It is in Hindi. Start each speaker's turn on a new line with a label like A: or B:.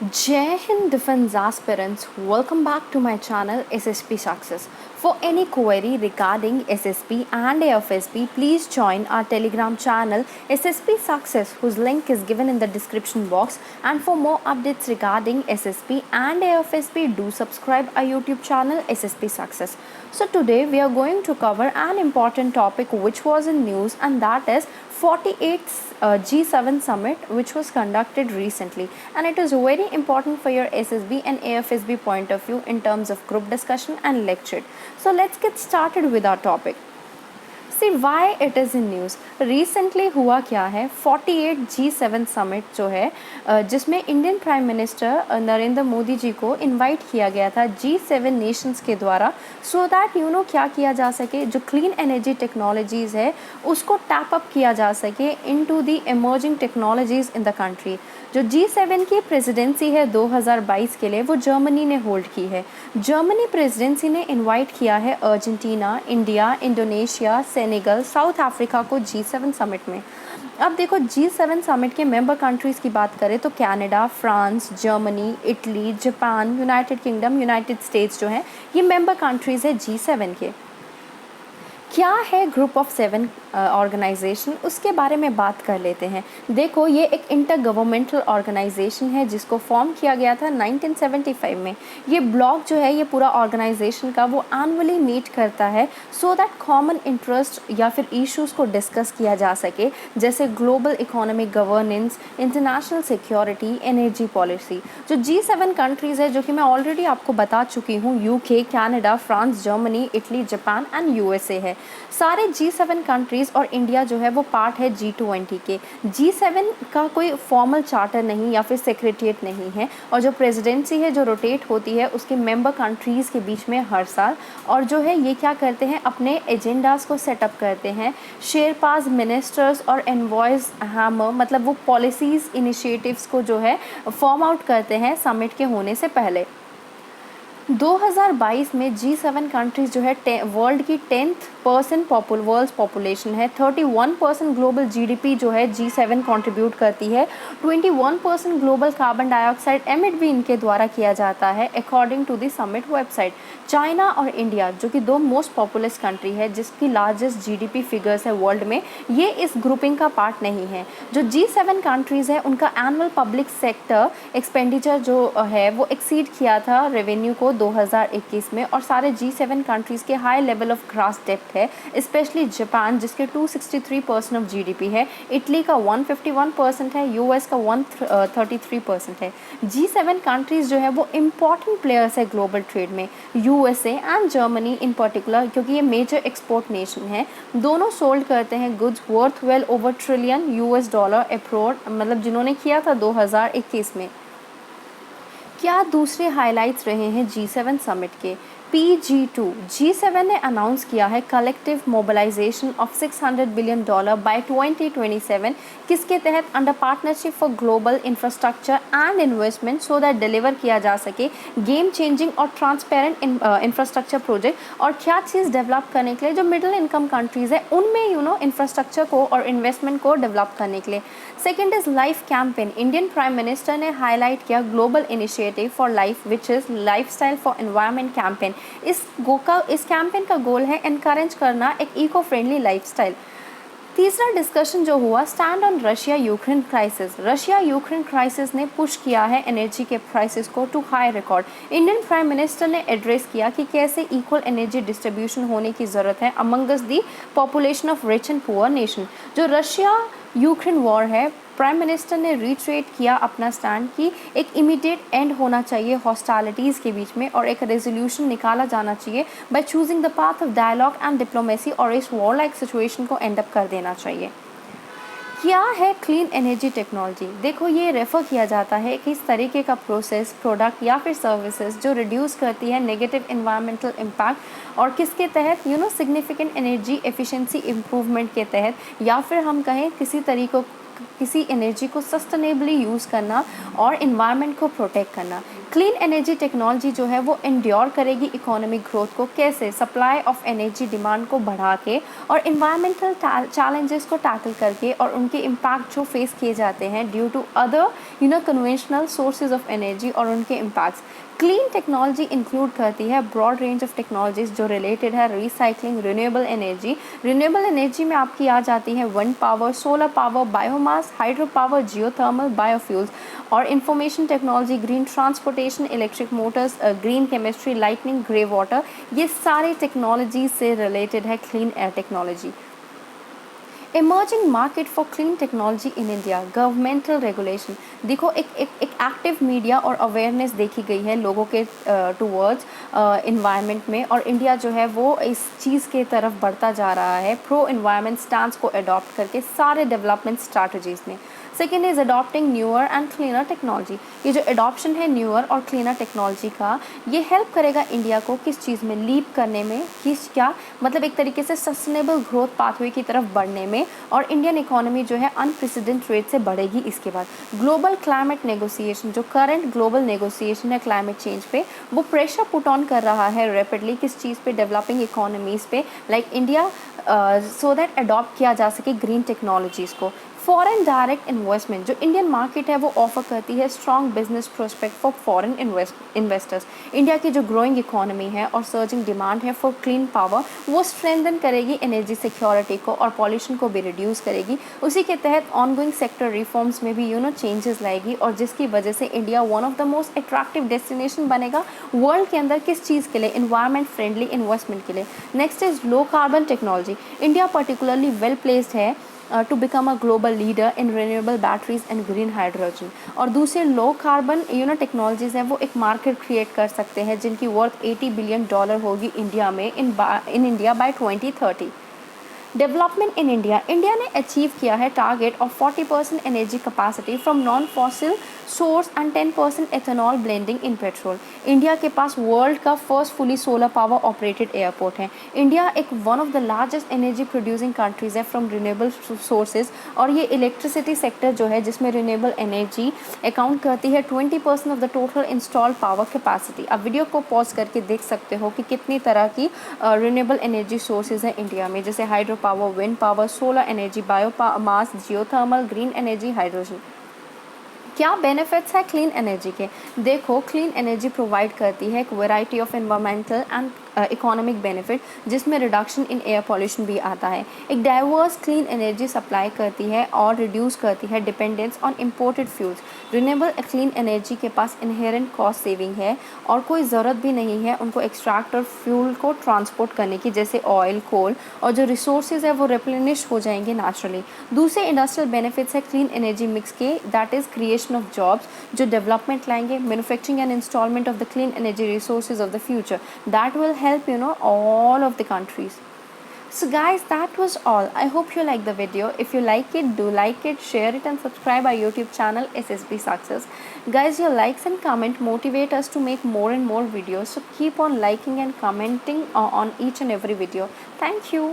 A: Jai Hind Defense aspirants, welcome back to my channel SSP Success. For any query regarding SSP and AFSP, please join our Telegram channel SSP Success, whose link is given in the description box. And for more updates regarding SSP and AFSP, do subscribe our YouTube channel SSP Success. So today we are going to cover an important topic which was in news, and that is 48th G7 summit, which was conducted recently, and it is very important for your SSB and AFSB point of view in terms of group discussion and lecture. So let's get started with our topic. See why it is in news. Recently हुआ क्या है, 48 G7 समिट जो है जिसमें Indian prime minister Narendra Modi ji को इनवाइट किया गया था G7 नेशंस के द्वारा, सो दैट क्या किया जा सके, जो क्लीन एनर्जी टेक्नोलॉजीज़ है उसको टैप अप किया जा सके into the emerging technologies in the country. जो G7 की प्रेसिडेंसी है 2022 के लिए वो जर्मनी ने होल्ड की है। जर्मनी प्रेसिडेंसी ने इनवाइट किया है Argentina, India, Indonesia, Senegal, south Africa को G7 समिट में। अब देखो G7 समिट के मेंबर कंट्रीज़ की बात करें तो Canada, France, Germany, Italy, Japan, United kingdom, United states जो हैं ये मेंबर कंट्रीज़ है G7 के। क्या है ग्रुप ऑफ 7 ऑर्गेनाइजेशन, उसके बारे में बात कर लेते हैं। देखो ये एक इंटर गवर्नमेंटल ऑर्गेनाइजेशन है जिसको फॉर्म किया गया था 1975 में। ये ब्लॉक जो है ये पूरा ऑर्गेनाइजेशन का वो एनुअली मीट करता है सो दैट कॉमन इंटरेस्ट या फिर इश्यूज़ को डिस्कस किया जा सके, जैसे global economic governance, international security, energy policy. जो G7 कंट्रीज़ है जो कि मैं ऑलरेडी आपको बता चुकी हूँ, UK, Canada, France, Germany, Italy, Japan and USA है। सारे G7 कंट्रीज़ और इंडिया जो है वो पार्ट है G20 के। G7 का कोई फॉर्मल चार्टर नहीं या फिर सेक्रेटरीट नहीं है, और जो प्रेसिडेंसी है जो रोटेट होती है उसके मेंबर कंट्रीज़ के बीच में हर साल, और जो है ये क्या करते हैं अपने एजेंडाज़ को सेटअप करते हैं। शेरपाज, मिनिस्टर्स और एनवॉयज़ हैमर, मतलब वो पॉलिसीज़ इनिशिएटिव्स को जो है फॉर्म आउट करते हैं समिट के होने से पहले। 2022 में G7 कंट्रीज़ जो है वर्ल्ड की 10th वर्ल्ड पॉपुलेशन है। 31% ग्लोबल GDP जो है G7 कंट्रीब्यूट करती है। 21% ग्लोबल कार्बन डाइऑक्साइड एमिट भी इनके द्वारा किया जाता है according to the summit website. China और इंडिया जो कि दो मोस्ट पॉपुलस कंट्री है जिसकी लार्जेस्ट GDP फिगर्स है वर्ल्ड में, ये इस ग्रुपिंग का पार्ट नहीं है। जो G7 कंट्रीज़ है उनका एनुअल पब्लिक सेक्टर एक्सपेंडिचर जो है वो एक्सीड किया था रेवेन्यू को 2021 में, और सारे G7 कंट्रीज़ के high level of grass depth है, स्पेशली जापान जिसके 263% ऑफ GDP है, इटली का 151% है, US का 133% है। G7 कंट्रीज़ जो है वो इम्पॉर्टेंट प्लेयर्स है ग्लोबल ट्रेड में। USA and Germany in particular, क्योंकि ये मेजर एक्सपोर्ट नेशन है, दोनों सोल्ड करते हैं goods worth well over trillion US dollar abroad, मतलब जिन्होंने किया था 2021 में। क्या दूसरे हाइलाइट्स रहे हैं G7 समिट के? PG2 G7 ने अनाउंस किया है collective mobilisation of $600 billion by 2027, किसके तहत? Under partnership for global infrastructure and investment, so that deliver किया जा सके गेम चेंजिंग और ट्रांसपेरेंट इंफ्रास्ट्रक्चर प्रोजेक्ट। और क्या चीज़ डेवलप करने के लिए जो मिडिल इनकम कंट्रीज़ है उनमें इंफ्रास्ट्रक्चर को और इन्वेस्टमेंट को डेवलप करने के लिए। Second is life campaign. Indian prime minister ने हाईलाइट किया global initiative for life which is lifestyle for environment campaign. इस कैंपेन का गोल है एनकरेज करना एक इको फ्रेंडली लाइफस्टाइल। तीसरा डिस्कशन जो हुआ, stand on Russia Ukraine crisis. Russia Ukraine crisis ने पुश किया है एनर्जी के प्राइसेस को to high record. Indian prime minister ने एड्रेस किया कि कैसे इक्वल एनर्जी डिस्ट्रीब्यूशन होने की ज़रूरत है Among Us the population of rich and poor nation. जो रशिया यूक्रेन वॉर है, प्राइम मिनिस्टर ने रिट्रेट किया अपना स्टैंड कि एक इमीडिएट एंड होना चाहिए हॉस्टालिटीज़ के बीच में, और एक रेजोल्यूशन निकाला जाना चाहिए by choosing the path of dialogue and diplomacy, और इस वॉर लाइक सिचुएशन को एंड अप कर देना चाहिए। क्या है क्लीन एनर्जी टेक्नोलॉजी? देखो ये रेफ़र किया जाता है कि इस तरीके का प्रोसेस, प्रोडक्ट या फिर सर्विसेज जो रिड्यूस करती है नेगेटिव इन्वायरमेंटल इम्पैक्ट, और किसके तहत? सिग्निफिकेंट एनर्जी एफिशिएंसी इम्प्रूवमेंट के तहत, या फिर हम कहें किसी एनर्जी को सस्टेनेबली यूज़ करना और इन्वायरमेंट को प्रोटेक्ट करना। क्लीन एनर्जी टेक्नोलॉजी जो है वो इंड्योर करेगी इकोनॉमिक ग्रोथ को, कैसे? सप्लाई ऑफ एनर्जी डिमांड को बढ़ा के और इन्वायरमेंटल चैलेंजेस को टैकल करके और उनके इम्पैक्ट जो फेस किए जाते हैं due to other conventional sources of energy और उनके इम्पैक्ट्स। क्लीन टेक्नोलॉजी इंक्लूड करती है ब्रॉड रेंज ऑफ टेक्नोलॉजीज जो रिलेटेड है recycling, renewable energy. Renewable energy में आपकी आ जाती है wind power, solar power, biomass, hydro power, geothermal, biofuels और information technology, green transportation, electric motors, green chemistry, lightning, grey water, ये सारे टेक्नोलॉजी से रिलेटेड है clean air technology. Emerging market for clean technology in India, governmental regulation. देखो एक एक्टिव मीडिया और अवेयरनेस देखी गई है लोगों के टूवर्ड्स इन्वायरमेंट में, और इंडिया जो है वो इस चीज़ के तरफ बढ़ता जा रहा है प्रो इन्वायरमेंट स्टैंड को अडॉप्ट करके सारे डेवलपमेंट स्ट्रैटेजीज में। Second is adopting newer and cleaner technology. ये जो अडॉप्शन है न्यूअर और क्लीनर टेक्नोलॉजी का, ये हेल्प करेगा इंडिया को किस चीज़ में? लीप करने में, किस क्या मतलब एक तरीके से सस्टेनेबल ग्रोथ पाथवे की तरफ बढ़ने में, और इंडियन इकोनॉमी जो है अनप्रेसिडेंट रेट से बढ़ेगी। इसके बाद ग्लोबल क्लाइमेट नेगोशिएशन, जो करंट ग्लोबल नेगोशिएशन है क्लाइमेट चेंज पे, वो प्रेशर पुट ऑन कर रहा है रैपिडली किस चीज़ पे? डेवलपिंग इकोनॉमीज़ पे like India, so that adopt किया जा सके ग्रीन टेक्नोलॉजीज़ को। फॉरेन डायरेक्ट इन्वेस्टमेंट, जो इंडियन मार्केट है वो ऑफर करती है strong business prospect for foreign investors. India की जो ग्रोइंग इकोनॉमी है और सर्जिंग डिमांड है फॉर क्लीन पावर, वो स्ट्रेंथन करेगी एनर्जी सिक्योरिटी को और पॉल्यूशन को भी रिड्यूस करेगी। उसी के तहत ऑनगोइंग सेक्टर रिफॉर्म्स में भी चेंजेस लाएगी, और जिसकी वजह से India one of the most attractive destination बनेगा वर्ल्ड के अंदर। किस चीज़ के लिए? इन्वायरमेंट फ्रेंडली इन्वेस्टमेंट के लिए। Next is low carbon technology. India particularly well placed है to become a global leader in renewable batteries and green hydrogen। और दूसरे लो कार्बन टेक्नोलॉजीज़ हैं वो एक मार्केट क्रिएट कर सकते हैं जिनकी वर्थ $80 बिलियन होगी इंडिया में in India by 2030। Development in India, India ने अचीव किया है target of 40% energy capacity from non fossil source and 10% ethanol blending in petrol. India के पास वर्ल्ड का first fully solar power operated airport है। इंडिया एक one of the largest energy producing countries है फ्रॉम रिन्यूएबल सोर्सेज, और ये इलेक्ट्रिसिटी सेक्टर जो है जिसमें रिन्यूएबल एनर्जी अकाउंट करती है 20% of the total installed power capacity. अब वीडियो को पॉज करके देख सकते हो कि कितनी तरह की रिन्यूएबल एनर्जी सोर्सेज हैं इंडिया में, जैसे hydro power, wind power, solar energy, biomass, geothermal, green energy, hydrogen. क्या बेनिफिट्स है क्लीन एनर्जी के? देखो, क्लीन एनर्जी प्रोवाइड करती है एक variety of environmental and economic benefit, जिसमें रिडक्शन इन एयर पॉल्यूशन भी आता है। एक डाइवर्स क्लीन एनर्जी सप्लाई करती है और रिड्यूस करती है dependence on imported fuels. Renewable clean energy के पास इनहेरेंट कॉस्ट सेविंग है और कोई ज़रूरत भी नहीं है उनको एक्सट्रैक्ट और फ्यूल को ट्रांसपोर्ट करने की, जैसे ऑयल, कोल, और जो रिसोर्सेज है वो रिप्लेनिश हो जाएंगे नेचुरली। दूसरे इंडस्ट्रियल बेनिफिट्स है क्लीन एनर्जी मिक्स के, that is creation of jobs जो डेवलपमेंट लाएंगे, manufacturing and installment of the clean energy resources of the future, that will help all of the countries. So guys, that was all. I hope you like the video. If you like it, do like it, share it and subscribe our YouTube channel SSB Success. Guys, your likes and comment motivate us to make more and more videos, so keep on liking and commenting on each and every video. Thank you.